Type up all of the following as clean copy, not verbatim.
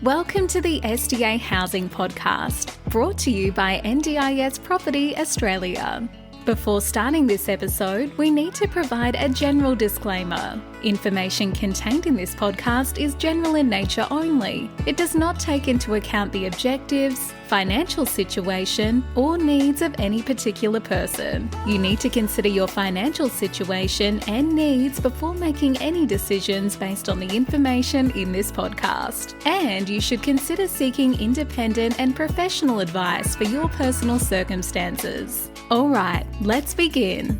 Welcome to the SDA Housing Podcast, brought to you by NDIS Property Australia. Before starting this episode, we need to provide a general disclaimer. Information contained in this podcast is general in nature only. It does not take into account the objectives, financial situation, or needs of any particular person. You need to consider your financial situation and needs before making any decisions based on the information in this podcast. And you should consider seeking independent and professional advice for your personal circumstances. All right, let's begin.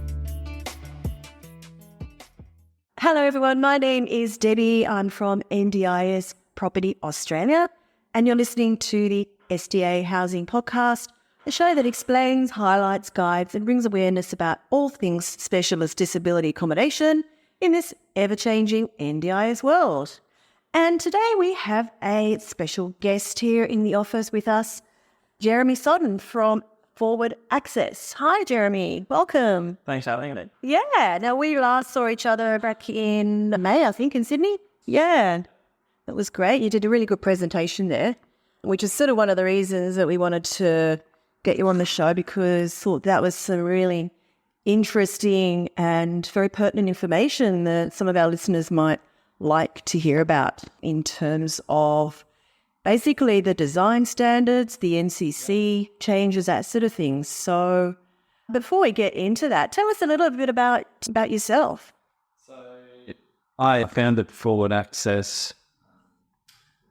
Hello everyone, my name is Debbie. I'm from NDIS Property Australia, and you're listening to the SDA Housing Podcast, a show that explains, highlights, guides and brings awareness about all things specialist disability accommodation in this ever-changing NDIS world. And today we have a special guest here in the office with us, Jeremy Soden from Forward Access. Hi, Jeremy. Welcome. Thanks for having me. Yeah. Now, we last saw each other back in May, I think, in Sydney. Yeah. That was great. You did a really good presentation there, which is sort of one of the reasons that we wanted to get you on the show, because thought that was some really interesting and very pertinent information that some of our listeners might like to hear about in terms of basically the design standards, the NCC changes, that sort of thing. So before we get into that, tell us a little bit about yourself. So I founded Forward Access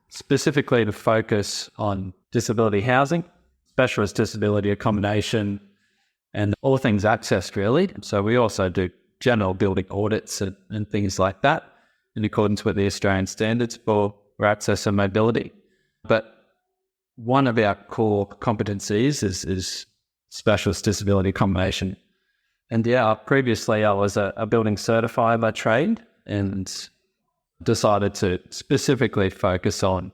specifically to focus on disability housing, specialist disability accommodation, and all things access really. So we also do general building audits and things like that in accordance with the Australian standards for access and mobility. But one of our core competencies is specialist disability accommodation. And previously I was a building certifier by trade and decided to specifically focus on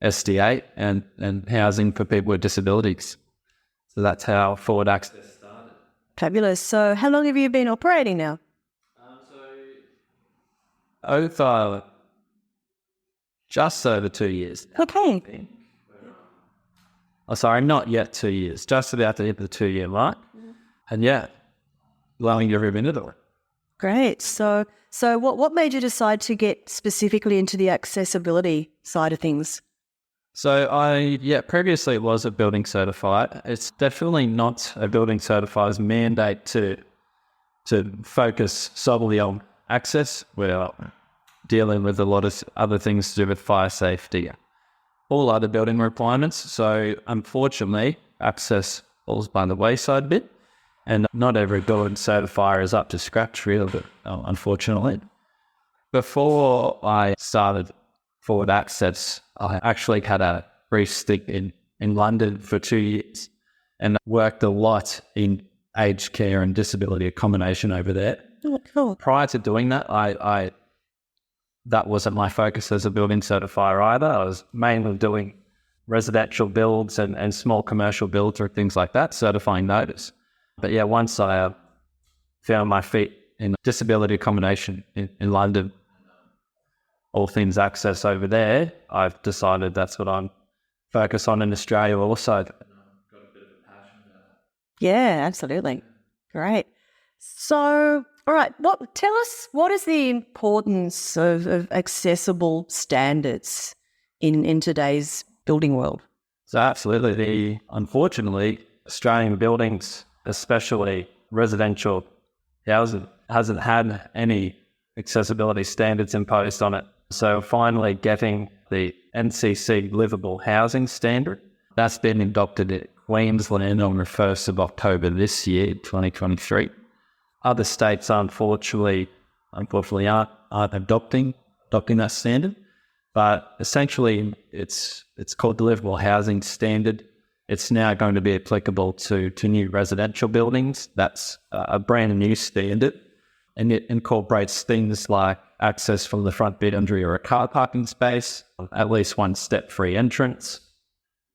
SDA and housing for people with disabilities. So that's how Forward Access started. Fabulous. So how long have you been operating now? Just over 2 years. Okay. Oh, sorry, not yet 2 years. Just about to hit the 2 year mark. And loving every minute of it. Great. So what made you decide to get specifically into the accessibility side of things? So previously it was a building certified. It's definitely not a building certifier's mandate to focus solely on access. We're dealing with a lot of other things to do with fire safety, all other building requirements. So unfortunately, access falls by the wayside a bit, and not every building certifier is up to scratch really, unfortunately. Before I started Forward Access, I actually had a brief stint in London for 2 years and worked a lot in aged care and disability accommodation over there. Oh, cool. Prior to doing that, that wasn't my focus as a building certifier either. I was mainly doing residential builds and small commercial builds or things like that, certifying those. But once I found my feet in disability accommodation in London, all things access over there, I've decided that's what I'm focused on in Australia also. Got a bit of a passion about it. Yeah, absolutely. Great. So, all right, tell us, what is the importance of accessible standards in today's building world? So absolutely. Unfortunately, Australian buildings, especially residential housing, hasn't had any accessibility standards imposed on it. So finally getting the NCC livable housing standard, that's been adopted in Queensland on the 1st of October this year, 2023. Other states, unfortunately aren't adopting that standard, but essentially it's called the Livable Housing Standard. It's now going to be applicable to new residential buildings. That's a brand new standard, and it incorporates things like access from the front boundary or a car parking space, at least one step-free entrance,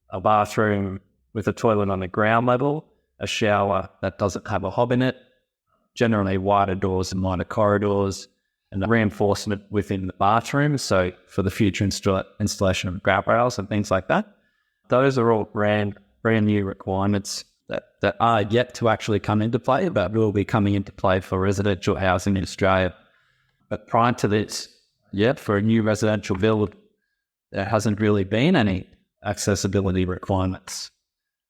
a bathroom with a toilet on the ground level, a shower that doesn't have a hob in it, generally wider doors and wider corridors, and the reinforcement within the bathroom. So for the future installation of grab rails and things like that, those are all brand new requirements that are yet to actually come into play, but will be coming into play for residential housing in Australia. But prior to this, for a new residential build, there hasn't really been any accessibility requirements.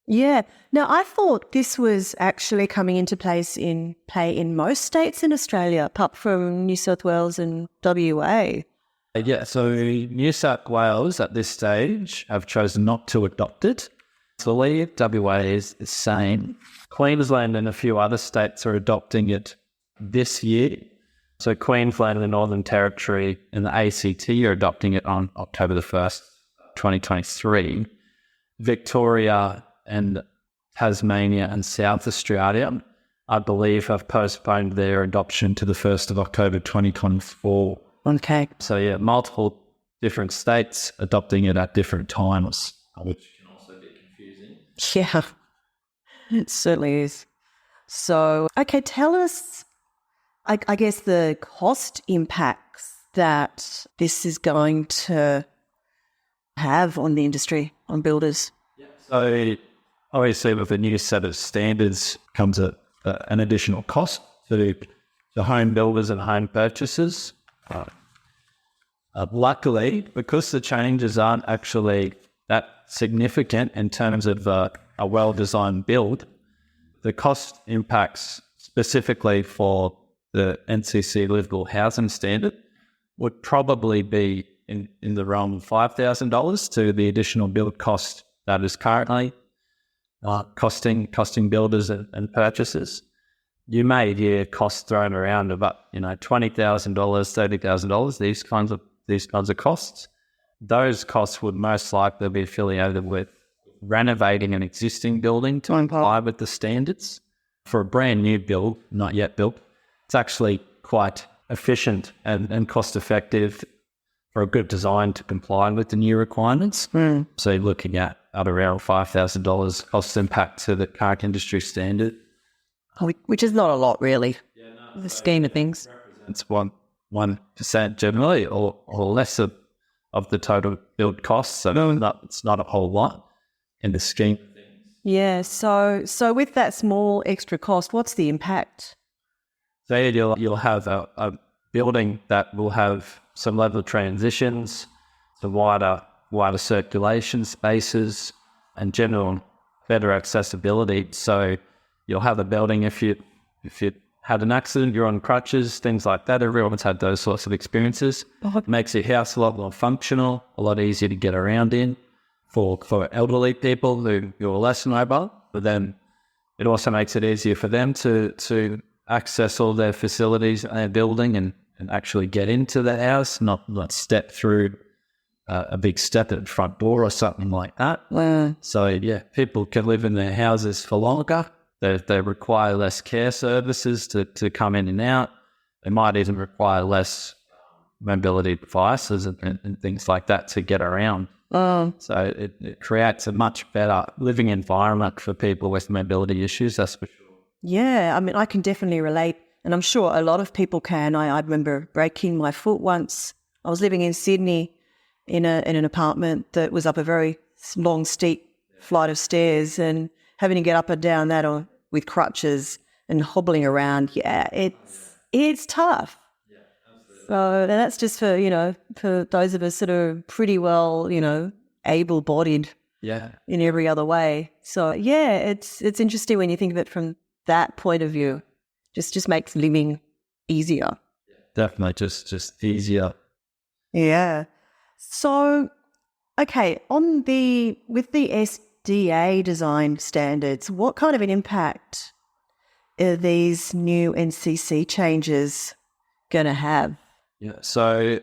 Yeah. Now, I thought this was actually coming into play in most states in Australia, apart from New South Wales and WA. Yeah, so New South Wales at this stage have chosen not to adopt it. So WA is the same. Queensland and a few other states are adopting it this year. So Queensland and the Northern Territory and the ACT are adopting it on October the 1st, 2023. Victoria and Tasmania and South Australia, I believe, have postponed their adoption to the 1st of October 2024. Okay. So multiple different states adopting it at different times, which can also be confusing. Yeah, it certainly is. So, okay, tell us, I guess, the cost impacts that this is going to have on the industry, on builders. So obviously with the new set of standards comes an additional cost to the home builders and home purchasers. Luckily, because the changes aren't actually that significant in terms of a well-designed build, the cost impacts specifically for the NCC livable housing standard would probably be in the realm of $5,000 to the additional build cost that is currently costing builders and purchasers. You may hear costs thrown around about $20,000, $30,000. These kinds of costs. Those costs would most likely be affiliated with renovating an existing building to comply with the standards. For a brand new build, not yet built, it's actually quite efficient and cost effective for a good design to comply with the new requirements. So you're looking at around $5,000 cost impact to the current industry standard. Which is not a lot, really, in the scheme of things. It's 1% generally or less of the total build costs. So it's not a whole lot in the scheme of things. Yeah, so with that small extra cost, what's the impact? So you'll have a building that will have some level transitions, some wider circulation spaces, and general better accessibility. So you'll have a building if you had an accident, you're on crutches, things like that. Everyone's had those sorts of experiences. It makes your house a lot more functional, a lot easier to get around in for elderly people who are less mobile. But then it also makes it easier for them to access all their facilities in their building and actually get into the house, not step through a big step at the front door or something like that. Wow. So, people can live in their houses for longer. They require less care services to come in and out. They might even require less mobility devices and things like that to get around. Oh. So it creates a much better living environment for people with mobility issues, that's for sure. Yeah, I mean, I can definitely relate, and I'm sure a lot of people can. I remember breaking my foot once. I was living in Sydney in an apartment that was up a very long, steep flight of stairs, and having to get up and down that with crutches and hobbling around. Yeah, it's tough. Yeah, absolutely. So that's just for those of us that are pretty well, able-bodied. Yeah. In every other way. So yeah, it's interesting when you think of it from that point of view. Just makes living easier. Definitely, just easier. Yeah. So, okay, with the SDA design standards, what kind of an impact are these new NCC changes going to have? Yeah. So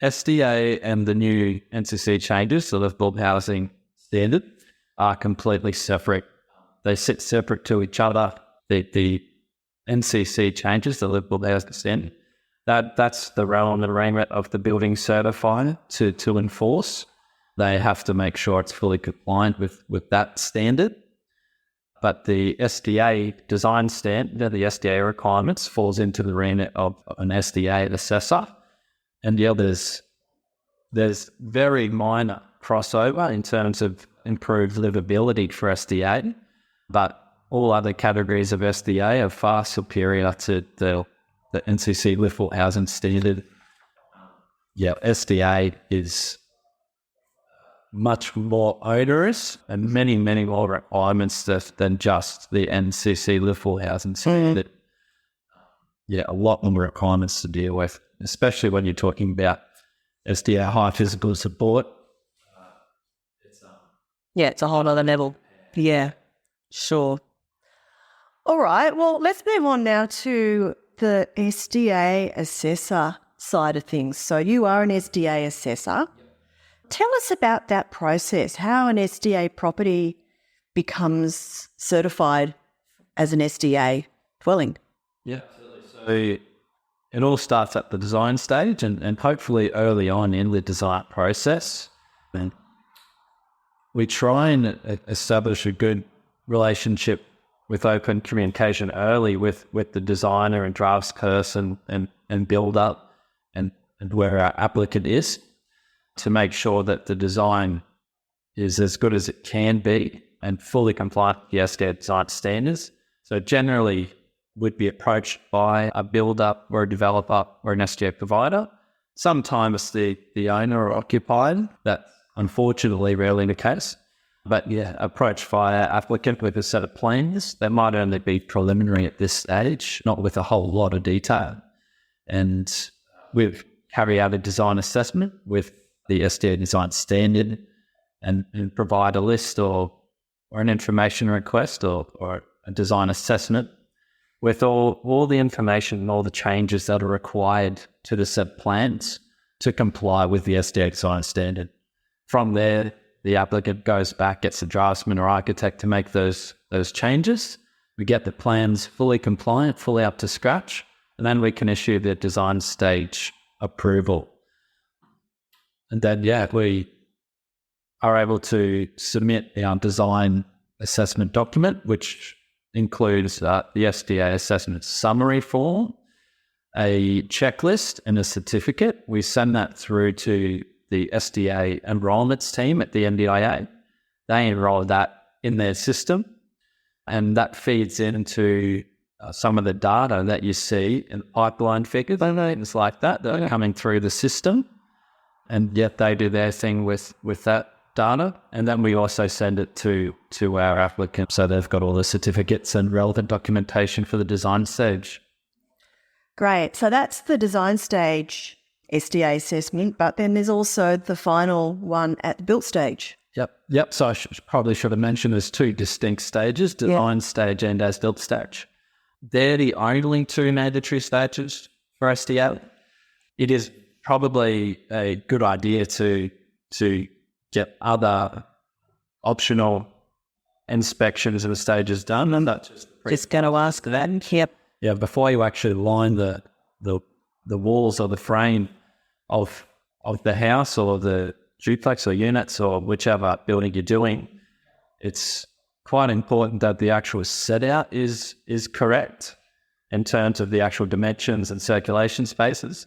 SDA and the new NCC changes, so the livable housing standard, are completely separate. They sit separate to each other. The NCC changes, the livable housing standard, that's the realm and remit of the building certifier to enforce. They have to make sure it's fully compliant with that standard. but the SDA design standard, the SDA requirements, falls into the remit of an SDA assessor. And the others, there's very minor crossover in terms of improved livability for SDA, but all other categories of SDA are far superior to the NCC livable housing standard. Yeah, SDA is much more onerous and many more requirements than just the NCC livable housing standard. Yeah, a lot more requirements to deal with, especially when you're talking about SDA high physical support. Yeah, it's a whole other level. Yeah, sure. All right, well, let's move on now to the SDA assessor side of things. So you are an SDA assessor. Tell us about that process, how an SDA property becomes certified as an SDA dwelling. Yeah, absolutely. So it all starts at the design stage and hopefully early on in the design process. And we try and establish a good relationship with open communication early with the designer and draftsperson and builder and where our applicant is, to make sure that the design is as good as it can be and fully compliant with the SDA design standards. So generally would be approached by a builder or a developer or an SDA provider. Sometimes the owner or occupier. That's unfortunately rarely the case. But yeah, approached via applicant with a set of plans that might only be preliminary at this stage, not with a whole lot of detail. And we've carried out a design assessment with the SDA design standard and provide a list or an information request or a design assessment with all the information and all the changes that are required to the set plans to comply with the SDA design standard. From there, the applicant goes back, gets the draftsman or architect to make those changes. We get the plans fully compliant, fully up to scratch, and then we can issue the design stage approval. And then, we are able to submit our design assessment document, which includes the SDA assessment summary form, a checklist, and a certificate. We send that through to the SDA enrollments team at the NDIA. They enroll that in their system, and that feeds into some of the data that you see in the pipeline figures and things like that that are coming through the system. And yet they do their thing with that data. And then we also send it to our applicant, so they've got all the certificates and relevant documentation for the design stage. Great. So that's the design stage SDA assessment, but then there's also the final one at the built stage. Yep. So I probably should have mentioned there's two distinct stages, design stage and as built stage. They're the only two mandatory stages for SDA. It is probably a good idea to get other optional inspections and stages done, and that's just going to ask that. Yep. Yeah, before you actually line the walls or the frame of the house or the duplex or units or whichever building you're doing, it's quite important that the actual set out is correct in terms of the actual dimensions and circulation spaces,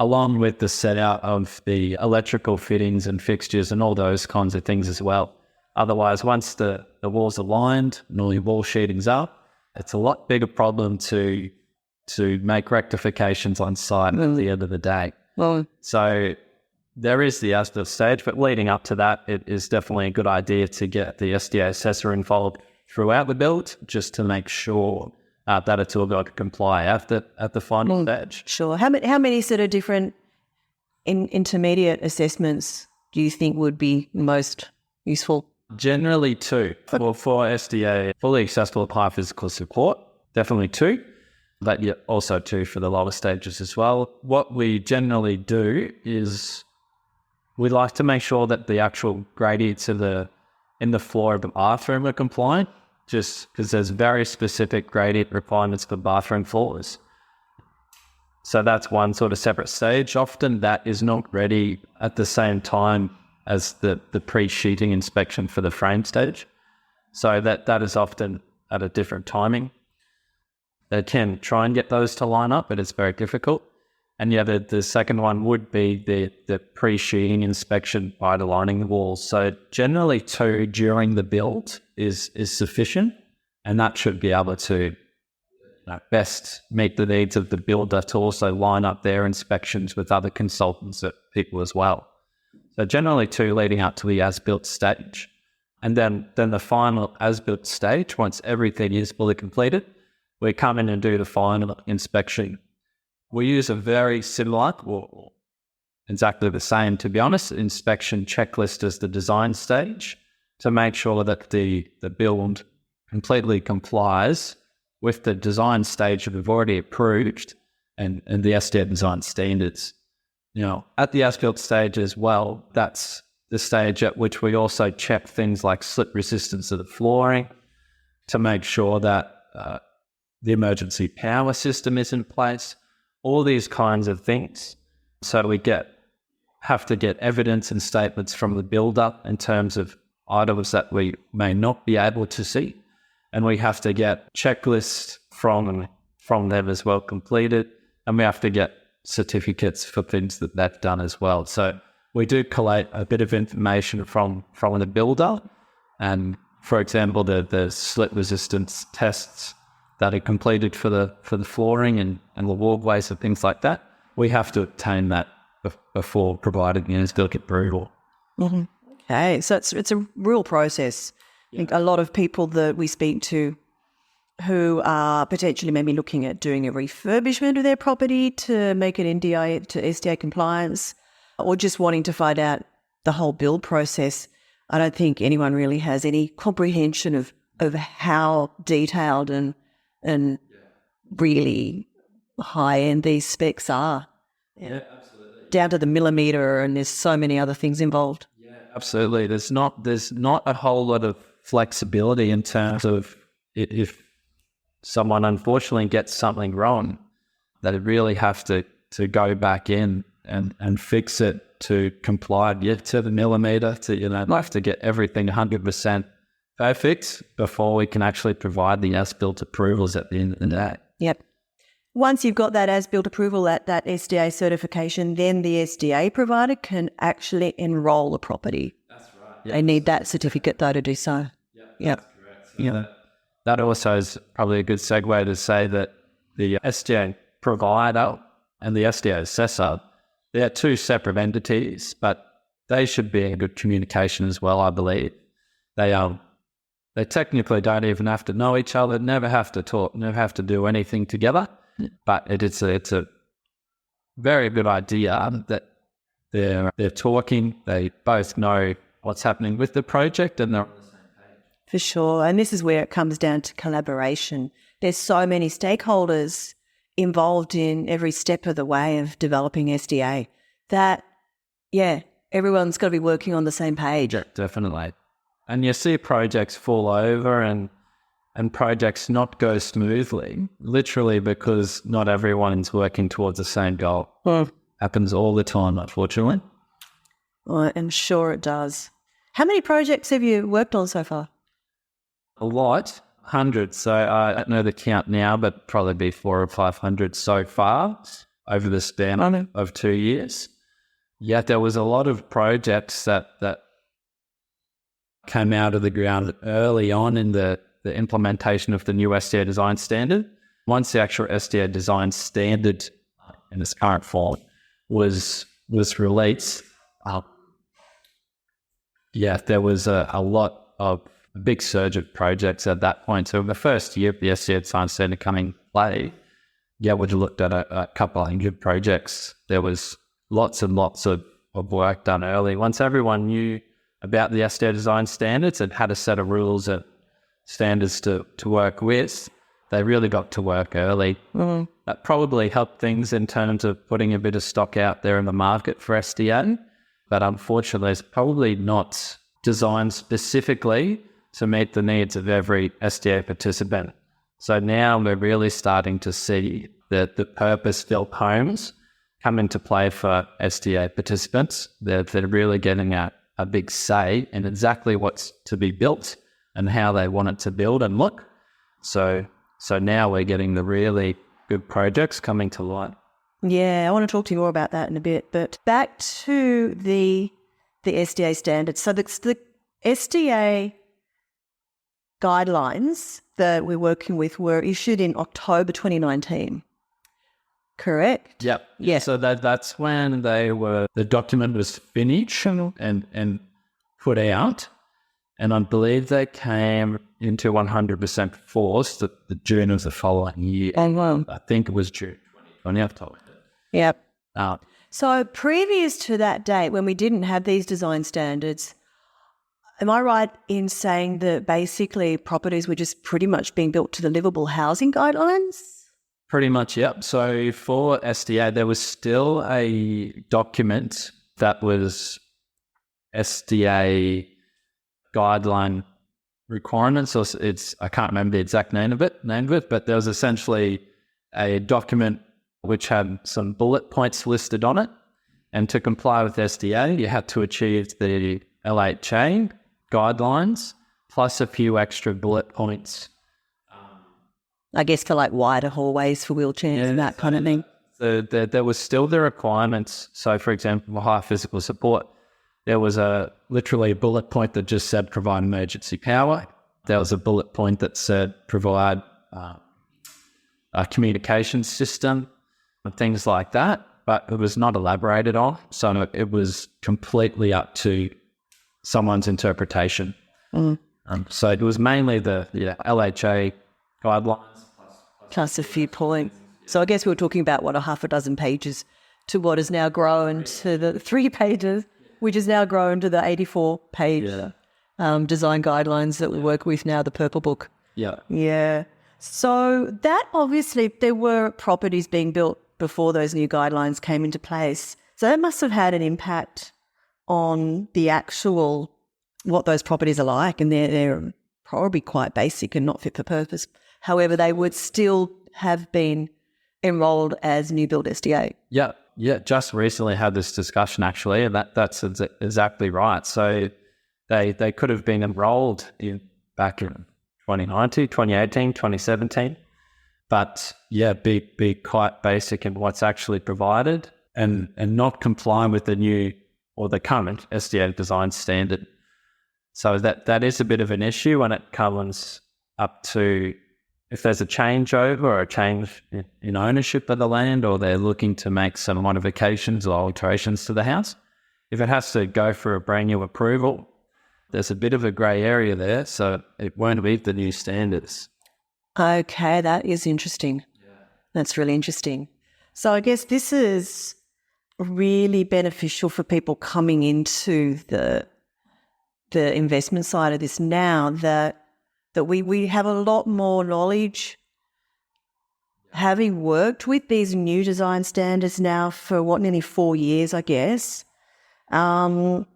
along with the set out of the electrical fittings and fixtures and all those kinds of things as well. Otherwise, once the walls are lined and all your wall sheeting's up, it's a lot bigger problem to make rectifications on site at the end of the day. Well, so there is the as-built stage, but leading up to that, it is definitely a good idea to get the SDA assessor involved throughout the build, just to make sure that it's all going to comply at the final stage. Sure. How many sort of different intermediate assessments do you think would be most useful? Generally 2. For SDA, fully accessible high physical support, definitely 2. But also 2 for the lower stages as well. What we generally do is we like to make sure that the actual gradients in the floor of the bathroom are compliant, just because there's very specific gradient requirements for bathroom floors. So that's one sort of separate stage. Often that is not ready at the same time as the pre-sheeting inspection for the frame stage. So that is often at a different timing. They can try and get those to line up, but it's very difficult. And yeah, the second one would be the pre-sheeting inspection by aligning the walls. So generally 2 during the build is sufficient, and that should be able to best meet the needs of the builder to also line up their inspections with other consultants at people as well. So generally 2 leading up to the as-built stage. And then the final as-built stage, once everything is fully completed, we come in and do the final inspection. We use a very similar, or exactly the same, to be honest, inspection checklist as the design stage to make sure that the build completely complies with the design stage that we've already approved and the SDA design standards. At the as-built stage as well, that's the stage at which we also check things like slip resistance of the flooring to make sure that the emergency power system is in place, all these kinds of things. So we have to get evidence and statements from the builder in terms of items that we may not be able to see. And we have to get checklists from them as well completed. And we have to get certificates for things that they've done as well. So we do collate a bit of information from the builder. And for example, the slip resistance tests that are completed for the flooring and the walkways and things like that, we have to obtain that before providing the as-built approval. Mm-hmm. Okay, so it's a real process. I think a lot of people that we speak to who are potentially maybe looking at doing a refurbishment of their property to make it NDI to SDA compliance, or just wanting to find out the whole build process, I don't think anyone really has any comprehension of how detailed and really high-end these specs are. Yeah, absolutely. Down to the millimetre, and there's so many other things involved. Yeah, absolutely. There's not a whole lot of flexibility in terms of if someone unfortunately gets something wrong, they really have to go back in and fix it to comply to the millimetre, have to get everything 100% perfect before we can actually provide the as-built approvals at the end of the day. Yep. Once you've got that as-built approval, that SDA certification, then the SDA provider can actually enrol the property. That's right. Yep. They need that certificate, though, to do so. That's correct. So that also is probably a good segue to say that the SDA provider and the SDA assessor, they're 2 separate entities, but they should be in good communication as well, I believe. They technically don't even have to know each other, never have to talk, never have to do anything together. But it's a very good idea that they're talking. They both know what's happening with the project, and they're on the same page. For sure. And this is where it comes down to collaboration. There's so many stakeholders involved in every step of the way of developing SDA that, everyone's got to be working on the same page. Yeah, definitely. And you see projects fall over and projects not go smoothly, literally because not everyone's working towards the same goal. Happens all the time, unfortunately. Well, I'm sure it does. How many projects have you worked on so far? A lot, hundreds. So I don't know the count now, but probably be 400 or 500 so far over the span of 2 years. Yeah, there was a lot of projects that came out of the ground early on in the implementation of the new SDA design standard. Once the actual SDA design standard in its current form was released, there was a big surge of projects at that point. So in the first year of the SDA design standard coming play, we looked at a couple of hundred projects. There was lots and lots of work done early. Once everyone knew about the SDA design standards and had a set of rules and standards to work with, they really got to work early. Mm-hmm. That probably helped things in terms of putting a bit of stock out there in the market for SDA, but unfortunately it's probably not designed specifically to meet the needs of every SDA participant. So now we're really starting to see that the purpose-built homes come into play for SDA participants. They're really getting a big say in exactly what's to be built and how they want it to build and look. So now we're getting the really good projects coming to light. Yeah, I want to talk to you more about that in a bit. But back to the SDA standards. So the SDA guidelines that we're working with were issued in October 2019. Correct? Yep. Yeah. So that's when the document was finished and put out. And I believe they came into 100% force the June of the following year. Oh, wow. I think it was June 2020, I've told you. Yep. Uh, So previous to that date, when we didn't have these design standards, am I right in saying that basically properties were just pretty much being built to the livable housing guidelines? Pretty much, yep. So for SDA, there was still a document that was SDA guideline requirements. So I can't remember the exact name of it, but there was essentially a document which had some bullet points listed on it. And to comply with SDA, you had to achieve the LHA guidelines plus a few extra bullet points. I guess for like wider hallways for wheelchairs and that kind of thing. There was still the requirements. So, for example, for high physical support, there was literally a bullet point that just said provide emergency power. There was a bullet point that said provide a communication system and things like that, but it was not elaborated on. So it was completely up to someone's interpretation. So it was mainly the LHA guidelines. Plus a few points. So I guess we were talking about, a half a dozen pages to what has now grown to the 3 pages, which has now grown to the 84-page design guidelines that we work with now, the Purple Book. Yeah. Yeah. So that obviously, there were properties being built before those new guidelines came into place. So that must have had an impact on the actual, what those properties are like, and they're probably quite basic and not fit for purpose. However, they would still have been enrolled as new build SDA. Yeah. Just recently had this discussion actually, and that's exactly right. So they could have been enrolled back in 2019, 2018, 2017, but be quite basic in what's actually provided and not comply with the new or the current SDA design standard. So that is a bit of an issue when it comes up to if there's a changeover or a change in ownership of the land, or they're looking to make some modifications or alterations to the house. If it has to go for a brand new approval, there's a bit of a grey area there, so it won't meet the new standards. Okay, that is interesting. Yeah. That's really interesting. So I guess this is really beneficial for people coming into the investment side of this now, that we have a lot more knowledge, having worked with these new design standards now for nearly 4 years, I guess, there's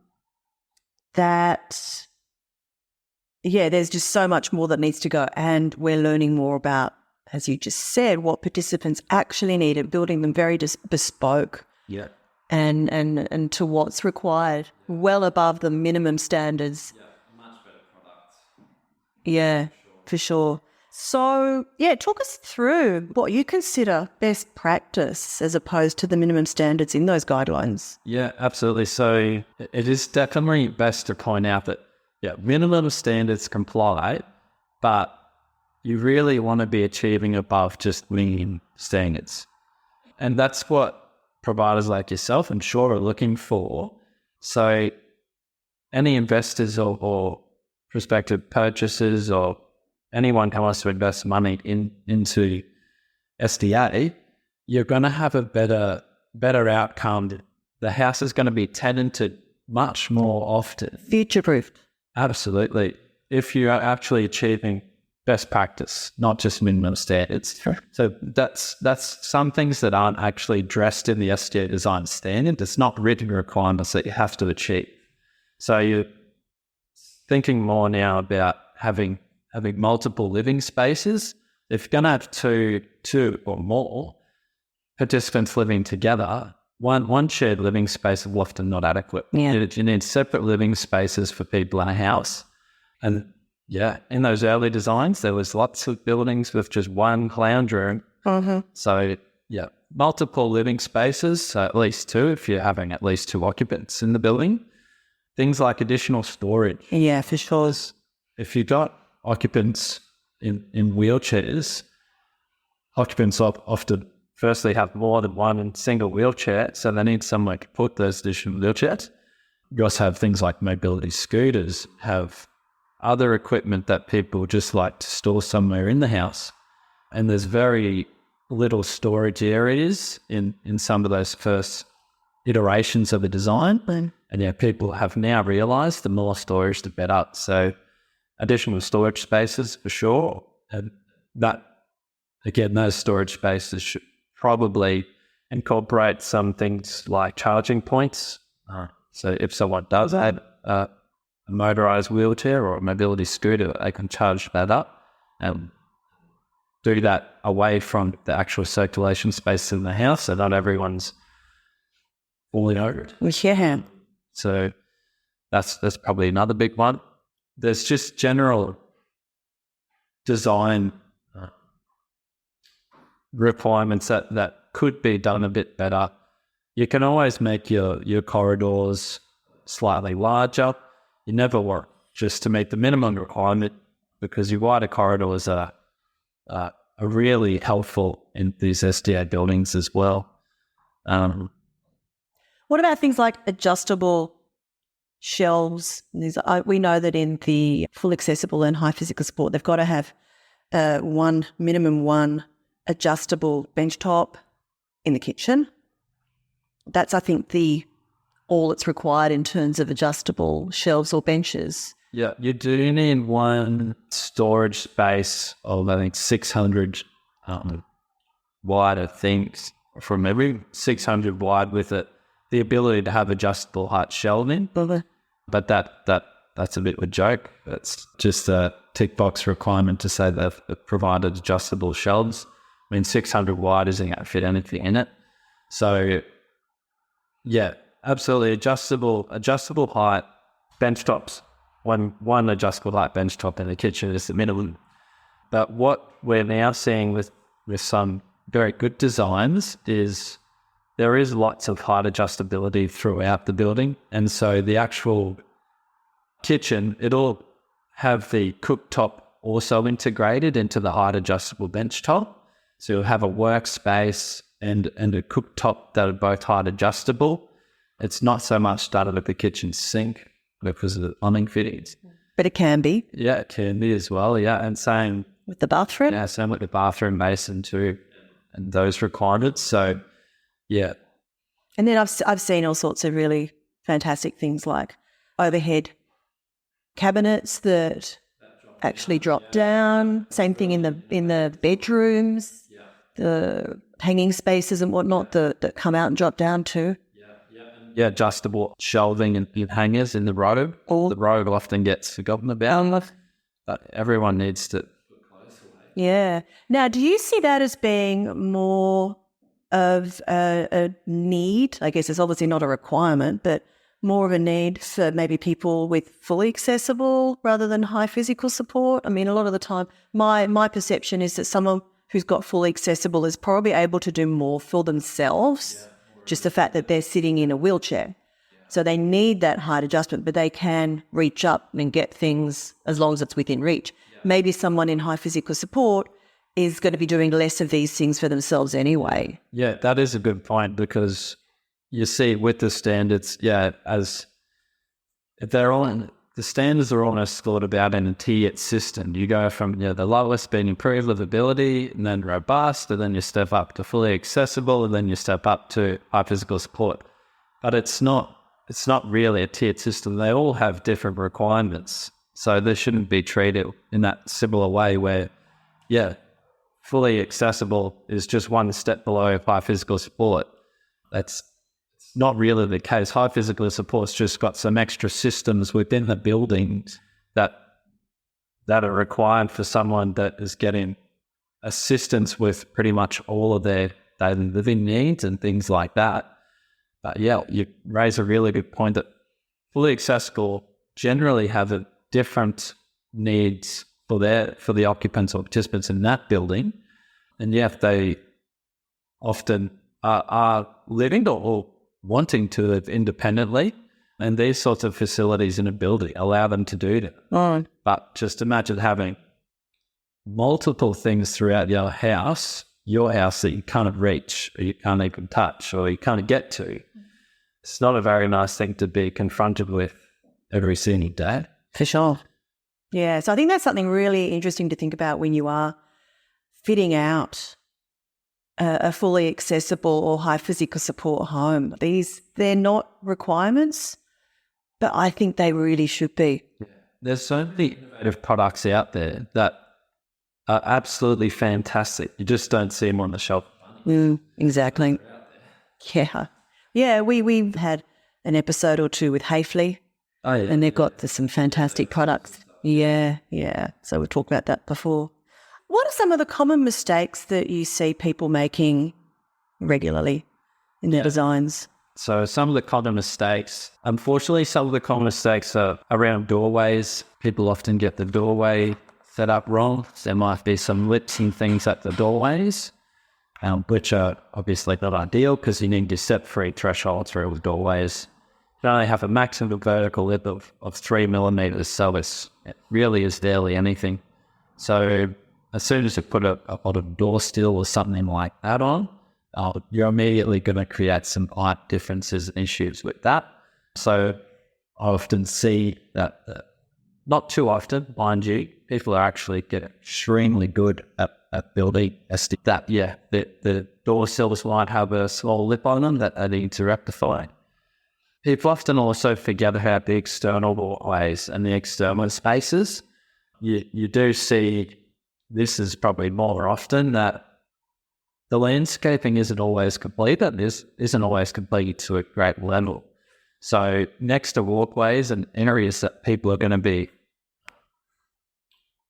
just so much more that needs to go, and we're learning more about, as you just said, what participants actually need and building them very bespoke. Yeah. And to what's required, well above the minimum standards. Yeah, much better products. Yeah, for sure. So, talk us through what you consider best practice as opposed to the minimum standards in those guidelines. Yeah, absolutely. So it is definitely best to point out that, minimum standards comply, but you really want to be achieving above just minimum standards. And that's what providers like yourself, I'm sure, are looking for. So any investors or prospective purchasers or anyone who wants to invest money into SDA, you're going to have a better outcome. The house is going to be tenanted much more often. Future-proofed. Absolutely. If you are actually achieving best practice, not just minimum standards. Sure. So that's some things that aren't actually addressed in the SDA design standard. It's not written requirements that you have to achieve. So you're thinking more now about having multiple living spaces. If you're going to have two or more participants living together, one shared living space is often not adequate. Yeah. You need separate living spaces for people in a house. And in those early designs, there was lots of buildings with just one lounge room. So, multiple living spaces, so at least two if you're having at least two occupants in the building. Things like additional storage. Yeah, for sure. If you've got occupants in wheelchairs, occupants often firstly have more than one single wheelchair, so they need somewhere to put those additional wheelchairs. You also have things like mobility scooters, have other equipment that people just like to store somewhere in the house. And there's very little storage areas in some of those first iterations of the design. And people have now realised the more storage, the better. So additional storage spaces for sure. And that, again, those storage spaces should probably incorporate some things like charging points. So if someone does have a motorised wheelchair or a mobility scooter, they can charge that up and do that away from the actual circulation space in the house, so not everyone's falling over it. Yeah. So that's probably another big one. There's just general design requirements that could be done a bit better. You can always make your corridors slightly larger. You never want just to meet the minimum requirement, because your wider corridors are really helpful in these SDA buildings as well. What about things like adjustable shelves? We know that in the full accessible and high physical support, they've got to have minimum one adjustable bench top in the kitchen. That's, I think, all that's required in terms of adjustable shelves or benches. Yeah, you do need one storage space of, I think, 600 wide, I think, from every 600 wide with it. The ability to have adjustable height shelving. But that's a bit of a joke. It's just a tick box requirement to say they've provided adjustable shelves. I mean, 600 wide isn't going to fit anything in it. So, yeah, absolutely adjustable height bench tops. One adjustable height bench top in the kitchen is the minimum. But what we're now seeing with some very good designs is there is lots of height adjustability throughout the building. And so the actual kitchen, it'll have the cooktop also integrated into the height adjustable bench top. So you'll have a workspace and a cooktop that are both height adjustable. It's not so much done at the kitchen sink because of the plumbing fittings. But it can be. Yeah, it can be as well, yeah. And same with the bathroom? Yeah, same with the bathroom basin too, and those requirements. So, yeah. And then I've seen all sorts of really fantastic things like overhead cabinets that actually drop down. Same thing in the bedrooms, the hanging spaces and whatnot that come out and drop down too. Yeah, adjustable shelving and hangers in the robe. The robe often gets forgotten about, but everyone needs to put clothes away. Yeah. Now, do you see that as being more of a need? I guess it's obviously not a requirement, but more of a need for maybe people with fully accessible rather than high physical support? I mean, a lot of the time, my perception is that someone who's got fully accessible is probably able to do more for themselves. Yeah. Just the fact that they're sitting in a wheelchair. So they need that height adjustment, but they can reach up and get things as long as it's within reach. Maybe someone in high physical support is going to be doing less of these things for themselves anyway. Yeah, that is a good point, because you see with the standards, as they're on, the standards are almost thought about in a tiered system. You go from the lowest being improved livability, and then robust, and then you step up to fully accessible, and then you step up to high physical support. But it's not really a tiered system. They all have different requirements, so they shouldn't be treated in that similar way where, fully accessible is just one step below high physical support. That's not really the case. High physical support's just got some extra systems within the buildings that are required for someone that is getting assistance with pretty much all of their daily living needs and things like that. But you raise a really good point that fully accessible generally have a different needs for the occupants or participants in that building, and yet they often are living or wanting to live independently, and these sorts of facilities in a building allow them to do that. Oh. But just imagine having multiple things throughout your house that you can't reach, or you can't even touch, or you can't get to. It's not a very nice thing to be confronted with every single day. For sure. Yeah, so I think that's something really interesting to think about when you are fitting out a fully accessible or high physical support home. They're not requirements, but I think they really should be. Yeah. There's so many innovative products out there that are absolutely fantastic. You just don't see them on the shelf. Exactly. Yeah. Yeah, we've had an episode or two with Hafley, and they've got some fantastic products. Yeah. So we've talked about that before. What are some of the common mistakes that you see people making regularly in their designs? So some of the common mistakes, unfortunately, are around doorways. People often get the doorway set up wrong. There might be some lips and things at the doorways, which are obviously not ideal because you need to set free thresholds for the doorways. You only have a maximum vertical lip of 3 millimeters, so it really is barely anything. So as soon as you put a door sill or something like that on, you're immediately going to create some height differences and issues with that. So I often see that, not too often, mind you, people are actually getting extremely good at building that. Yeah, the door sills might have a small lip on them that they need to rectify. People often also forget about the external walkways and the external spaces. You do see, this is probably more often, that the landscaping isn't always complete, and isn't always complete to a great level. So next to walkways and areas that people are going to be,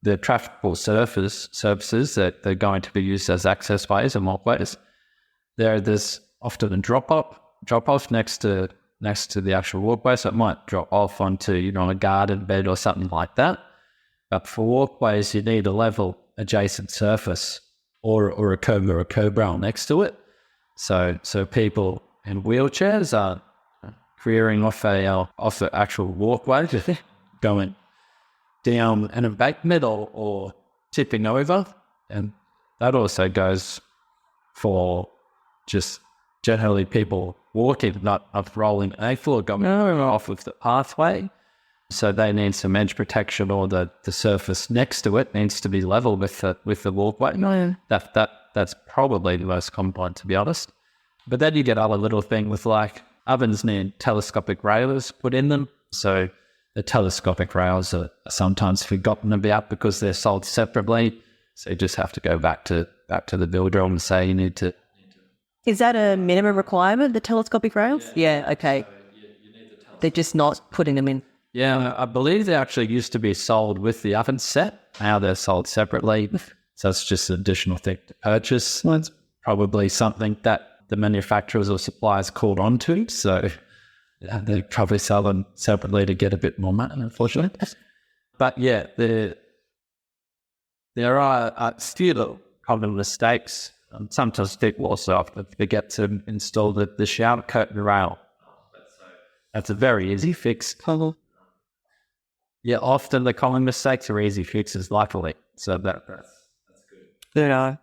the trafficable surfaces that they're going to be used as access ways and walkways, there's often a drop off next to the actual walkway, so it might drop off onto a garden bed or something like that. But for walkways, you need a level adjacent surface or a curb or a curb rail next to it. So people in wheelchairs are careering off the actual walkway, going down an embankment or tipping over. And that also goes for just generally people walking, not rolling ankle or going off of the pathway. So they need some edge protection, or the surface next to it needs to be level with the walkway. That's probably the most common one, to be honest. But then you get other little things with, like, ovens need telescopic railers put in them. So the telescopic rails are sometimes forgotten about because they're sold separately. So you just have to go back to the builder and say you need to. Is that a minimum requirement, the telescopic rails? Yeah, okay. So they're just not putting them in. Yeah, I believe they actually used to be sold with the oven set. Now they're sold separately. So it's just an additional thing to purchase. It's probably something that the manufacturers or suppliers caught on to. So they probably sell them separately to get a bit more money, unfortunately. But yeah, there are still common mistakes. Sometimes people also often forget to install the shower curtain rail. That's a very easy fix. Yeah, often the common mistakes are easy fixes, luckily. So that's good. Yeah.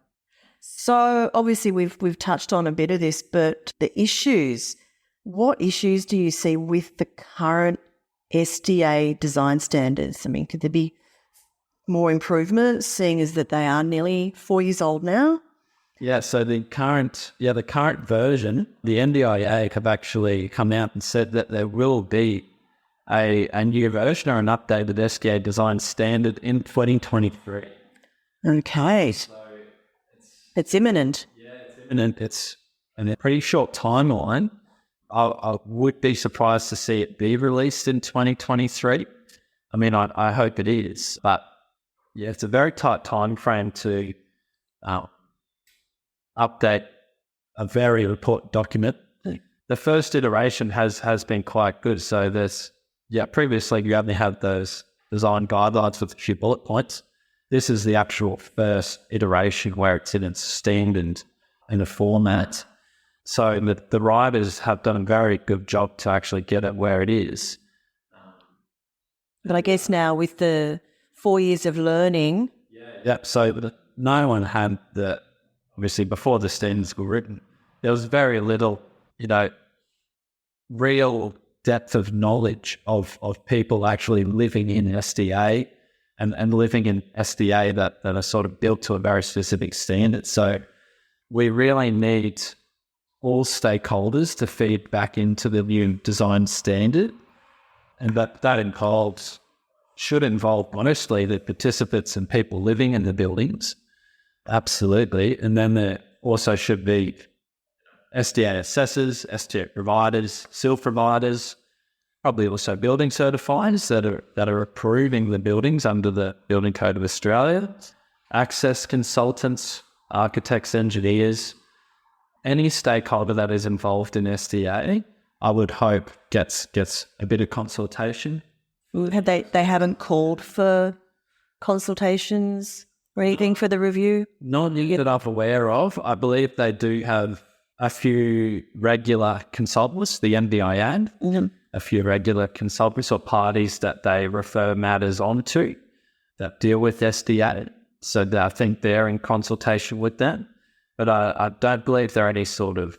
So obviously we've touched on a bit of this, but the issues, what issues do you see with the current SDA design standards? I mean, could there be more improvements, seeing as that they are nearly 4 years old now? Yeah, so the current version, the NDIA have actually come out and said that there will be a new version or an updated SDA design standard in 2023. Okay. So it's imminent. Yeah, it's imminent. It's in a pretty short timeline. I would be surprised to see it be released in 2023. I mean, I hope it is, but yeah, it's a very tight time frame to update a very important document. The first iteration has been quite good. So previously you only had those design guidelines with a few bullet points. This is the actual first iteration where it's in its standard in a format. So the writers have done a very good job to actually get it where it is. But I guess now with the 4 years of learning... Yep, so no one had obviously before the standards were written, there was very little, real depth of knowledge of people actually living in SDA and living in SDA that are sort of built to a very specific standard. So we really need all stakeholders to feed back into the new design standard. And that should involve mostly the participants and people living in the buildings. Absolutely. And then there also should be SDA assessors, SDA providers, SIL providers, probably also building certifiers that are approving the buildings under the Building Code of Australia, access consultants, architects, engineers, any stakeholder that is involved in SDA, I would hope gets a bit of consultation. They haven't called for consultations or anything for the review? Not that I'm aware of. I believe they do have a few regular consultants, the NDIA, a few regular consultants or parties that they refer matters on to that deal with SDA. So I think they're in consultation with them. But I don't believe there are any sort of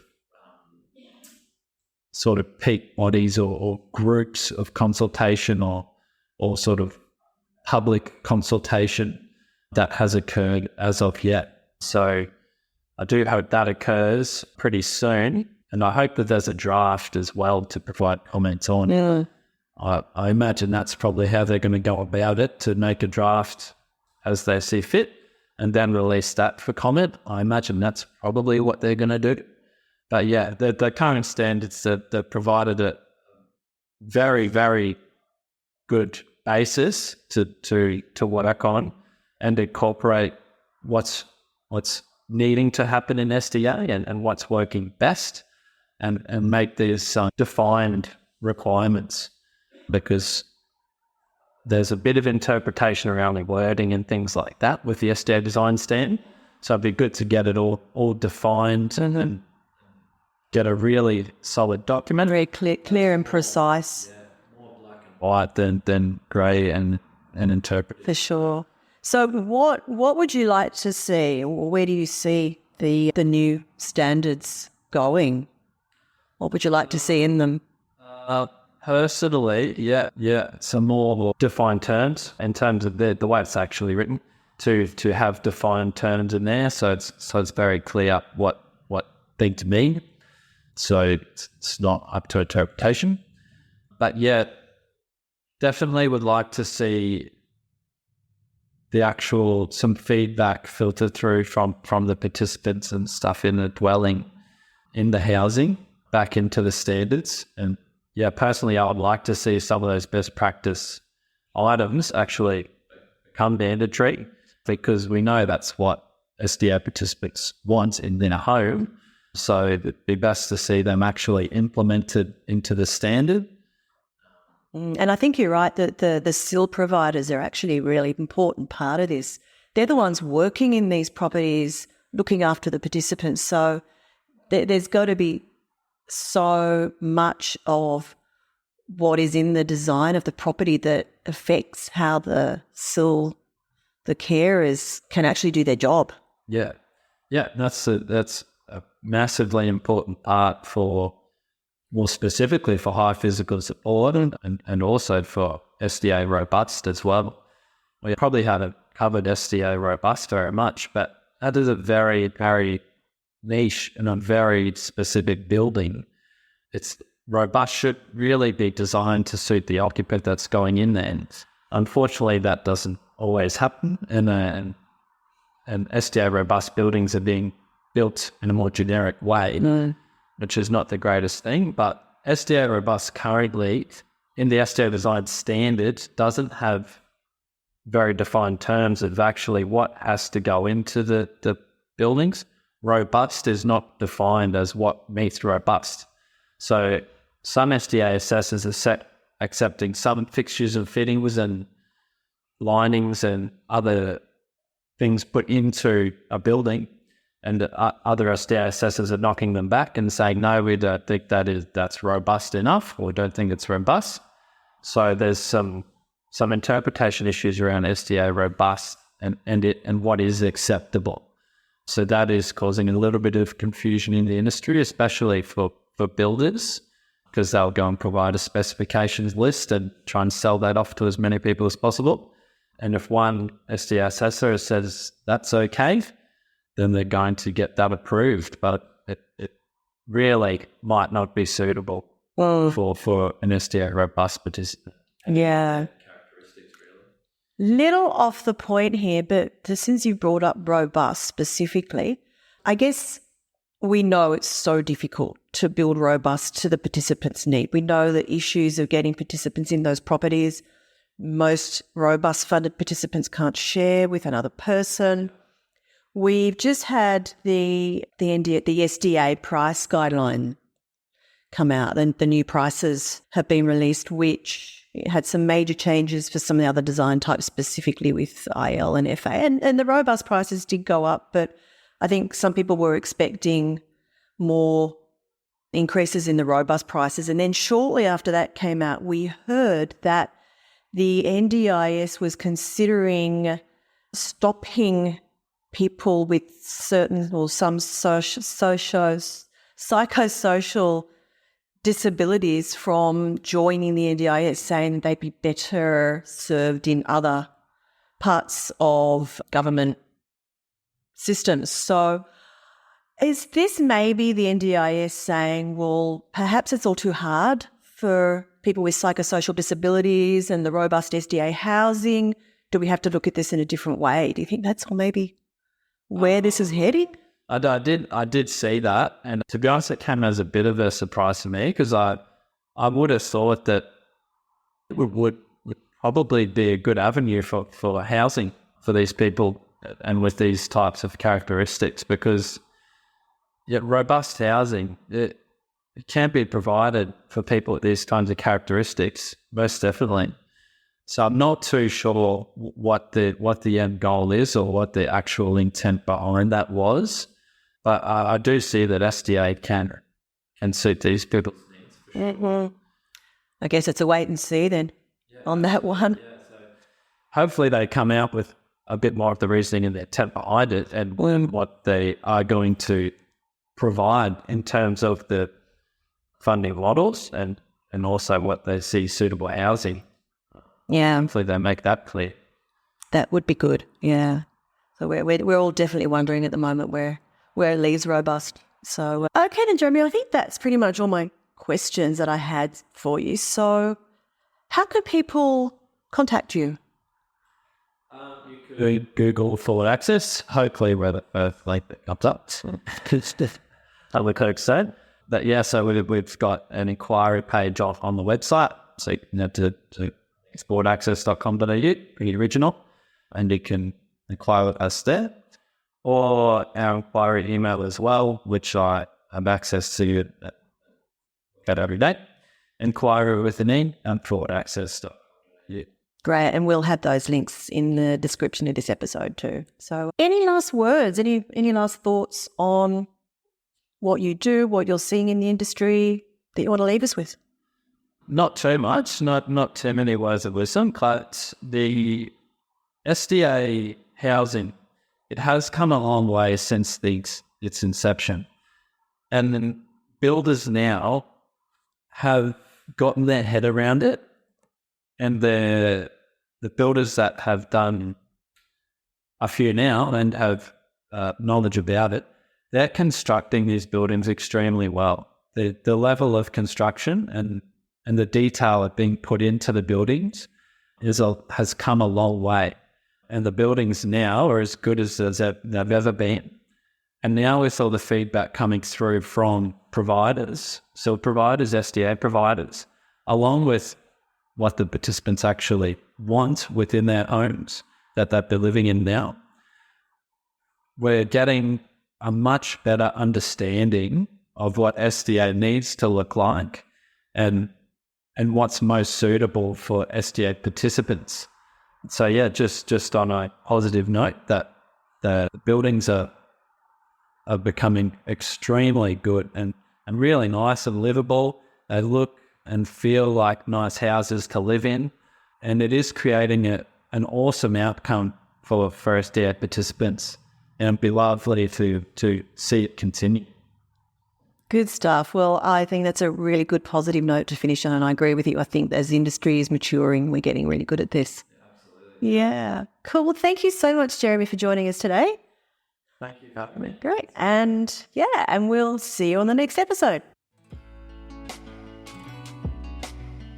peak bodies or groups of consultation or sort of public consultation that has occurred as of yet. So I do hope that occurs pretty soon, and I hope that there's a draft as well to provide comments on. Yeah. I imagine that's probably how they're going to go about it, to make a draft as they see fit and then release that for comment. I imagine that's probably what they're going to do. But yeah, the current standards that provided a very, very good basis to work on and incorporate what's needing to happen in SDA and what's working best and make these defined requirements, because there's a bit of interpretation around the wording and things like that with the SDA design standard. So it'd be good to get it all defined and get a really solid document. Very clear and precise. Yeah, more black and white than grey and interpreted. For sure. So what would you like to see? Where do you see the new standards going? What would you like to see in them? Personally, yeah, some more defined terms in terms of the way it's actually written, to have defined terms in there, so it's very clear what things mean. So it's not up to interpretation. But yeah, definitely would like to see some feedback filtered through from the participants and stuff in the dwelling, in the housing, back into the standards. And yeah, personally, I would like to see some of those best practice items actually become mandatory, because we know that's what SDA participants want in their home. So it'd be best to see them actually implemented into the standard. And I think you're right that the SIL providers are actually a really important part of this. They're the ones working in these properties, looking after the participants. So there's got to be so much of what is in the design of the property that affects how the SIL, the carers, can actually do their job. Yeah, that's a massively important part for, more specifically for high physical support and also for SDA robust as well. We probably haven't covered SDA robust very much, but that is a very, very niche and a very specific building. It's robust, should really be designed to suit the occupant that's going in there. And unfortunately, that doesn't always happen, and SDA robust buildings are being built in a more generic way, which is not the greatest thing. But SDA robust currently in the SDA design standard doesn't have very defined terms of actually what has to go into the buildings. Robust is not defined as what meets robust. So some SDA assessors are accepting some fixtures and fittings and linings and other things put into a building, and other SDA assessors are knocking them back and saying, no, we don't think that's robust enough, or we don't think it's robust. So there's some interpretation issues around SDA robust and what is acceptable. So that is causing a little bit of confusion in the industry, especially for builders, because they'll go and provide a specifications list and try and sell that off to as many people as possible. And if one SDA assessor says that's okay, then they're going to get that approved. But it really might not be suitable for an SDA robust participant. Yeah. Little off the point here, but since you brought up robust specifically, I guess we know it's so difficult to build robust to the participants' need. We know the issues of getting participants in those properties. Most robust funded participants can't share with another person. We've just had the SDA price guideline come out, and the new prices have been released, which had some major changes for some of the other design types, specifically with IL and FA. And the robust prices did go up, but I think some people were expecting more increases in the robust prices. And then shortly after that came out, we heard that the NDIS was considering stopping people with certain or some psychosocial disabilities from joining the NDIS, saying that they'd be better served in other parts of government systems. So is this maybe the NDIS saying, well, perhaps it's all too hard for people with psychosocial disabilities and the robust SDA housing? Do we have to look at this in a different way? Do you think that's maybe where this is heading? I did see that, and to be honest, it came as a bit of a surprise to me, because I would have thought that it would probably be a good avenue for housing for these people and with these types of characteristics, because robust housing, it can be provided for people with these kinds of characteristics, most definitely. So I'm not too sure what the end goal is or what the actual intent behind that was. But I do see that SDA can suit these people's needs. Mm-hmm. I guess it's a wait and see then on that one. Yeah, so hopefully they come out with a bit more of the reasoning and the intent behind it, and what they are going to provide in terms of the funding models and also what they see suitable housing. Yeah. Hopefully they make that clear. That would be good, yeah. So we're all definitely wondering at the moment where it leaves robust. So, okay then, Jeremy, I think that's pretty much all my questions that I had for you. So how can people contact you? You could Google Forward Access, hopefully where the first link that comes up. I would said that, yeah, so we've got an inquiry page on the website. So you can head to sportaccess.com.au, pretty original, and you can inquire with us there. Or our inquiry email as well, which I have access to at every day. Inquiry with an E and forwardaccess.com.au. Great, and we'll have those links in the description of this episode too. So any last words, any last thoughts on what you do, what you're seeing in the industry that you want to leave us with? Not too much, not too many words of wisdom, but the SDA housing, it has come a long way since its inception. And then builders now have gotten their head around it, and the builders that have done a few now and have knowledge about it, they're constructing these buildings extremely well. The level of construction and the detail of being put into the buildings has come a long way. And the buildings now are as good as they've ever been. And now with all the feedback coming through from providers, so providers, SDA providers, along with what the participants actually want within their homes that they're living in now, we're getting a much better understanding of what SDA needs to look like and what's most suitable for SDA participants. So yeah, just on a positive note, that the buildings are becoming extremely good and really nice and livable. They look and feel like nice houses to live in, and it is creating an awesome outcome for SDA participants, and it'd be lovely to see it continue. Good stuff. Well, I think that's a really good positive note to finish on, and I agree with you. I think as the industry is maturing, we're getting really good at this. Absolutely. Yeah. Cool. Well, thank you so much, Jeremy, for joining us today. Thank you for having me. Great. And we'll see you on the next episode.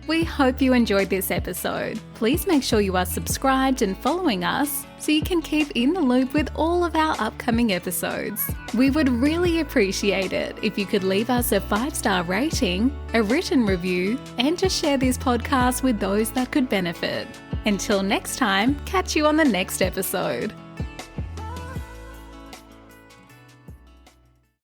We hope you enjoyed this episode. Please make sure you are subscribed and following us so you can keep in the loop with all of our upcoming episodes. We would really appreciate it if you could leave us a 5-star rating, a written review, and to share this podcast with those that could benefit. Until next time, catch you on the next episode.